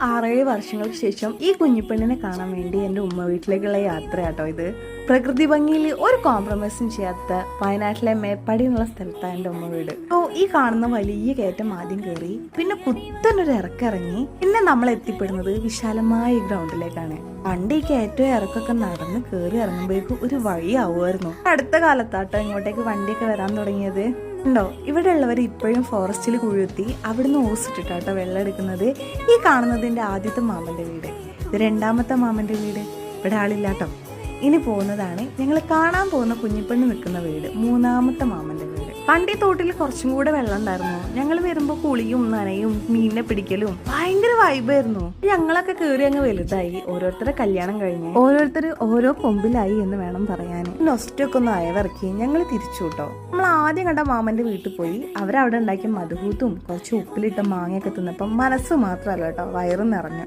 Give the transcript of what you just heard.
6-7 വർഷങ്ങൾക്ക് ശേഷം ഈ കുഞ്ഞിപ്പെണ്ണിനെ കാണാൻ വേണ്ടി എൻ്റെ ഉമ്മ വീട്ടിലേക്കുള്ള യാത്ര കേട്ടോ ഇത്. പ്രകൃതി ഭംഗിയിൽ ഒരു കോംപ്രമൈസും ചെയ്യാത്ത വയനാട്ടിലെ മേപ്പാടി എന്നുള്ള സ്ഥലത്താണ് എൻ്റെ ഉമ്മ വീട്. ഈ കാണുന്ന വലിയ കയറ്റം ആദ്യം കയറി, പിന്നെ കുത്തനൊരു ഇറക്കിറങ്ങി, പിന്നെ നമ്മൾ എത്തിപ്പെടുന്നത് വിശാലമായ ഗ്രൗണ്ടിലേക്കാണ്. പണ്ട് ഈ കയറ്റവും ഇറക്കൊക്കെ നടന്ന് കയറി ഇറങ്ങുമ്പോഴേക്കും ഒരു വഴിയാവുമായിരുന്നു. അടുത്ത കാലത്താട്ടോ ഇങ്ങോട്ടേക്ക് വണ്ടിയൊക്കെ വരാൻ തുടങ്ങിയത്. ഉണ്ടോ, ഇവിടെ ഉള്ളവർ ഇപ്പോഴും ഫോറസ്റ്റിൽ കുഴിയെത്തി അവിടുന്ന് ഓസിട്ടിട്ടാട്ടോ വെള്ളം എടുക്കുന്നത്. ഈ കാണുന്നതിൻ്റെ ആദ്യത്തെ മാമൻ്റെ വീട്, ഇത് 2ാമത്തെ മാമൻ്റെ വീട്. ഇവിടെ ആളില്ലാട്ടോ. ഇനി പോകുന്നതാണ് ഞങ്ങൾ കാണാൻ പോകുന്ന കുഞ്ഞിപ്പെണ്ണ് നിൽക്കുന്ന വീട്, 3ാമത്തെ മാമൻ്റെ വീട്. പണ്ടി തോട്ടിൽ കുറച്ചും കൂടെ വെള്ളം ഉണ്ടായിരുന്നു. ഞങ്ങൾ വരുമ്പോൾ കുളിയും നനയും മീനിനെ പിടിക്കലും ഭയങ്കര വൈബായിരുന്നു. ഞങ്ങളൊക്കെ കയറി അങ്ങ് വലുതായി. ഓരോരുത്തരെ കല്യാണം കഴിഞ്ഞ് ഓരോരുത്തർ ഓരോ കൊമ്പിലായി എന്ന് വേണം പറയാൻ. നൊസ്റ്റൊക്കെ ഒന്ന് അയവിറക്കി ഞങ്ങൾ തിരിച്ചു കേട്ടോ. നമ്മൾ ആദ്യം കണ്ട മാമന്റെ വീട്ടിൽ പോയി. അവരവിടെ ഉണ്ടാക്കിയ മധുഹൂത്തും കുറച്ച് ഉപ്പിലിട്ട മാങ്ങയൊക്കെ തിന്നപ്പം മനസ്സ് മാത്രമല്ല കേട്ടോ, വയറും നിറഞ്ഞു.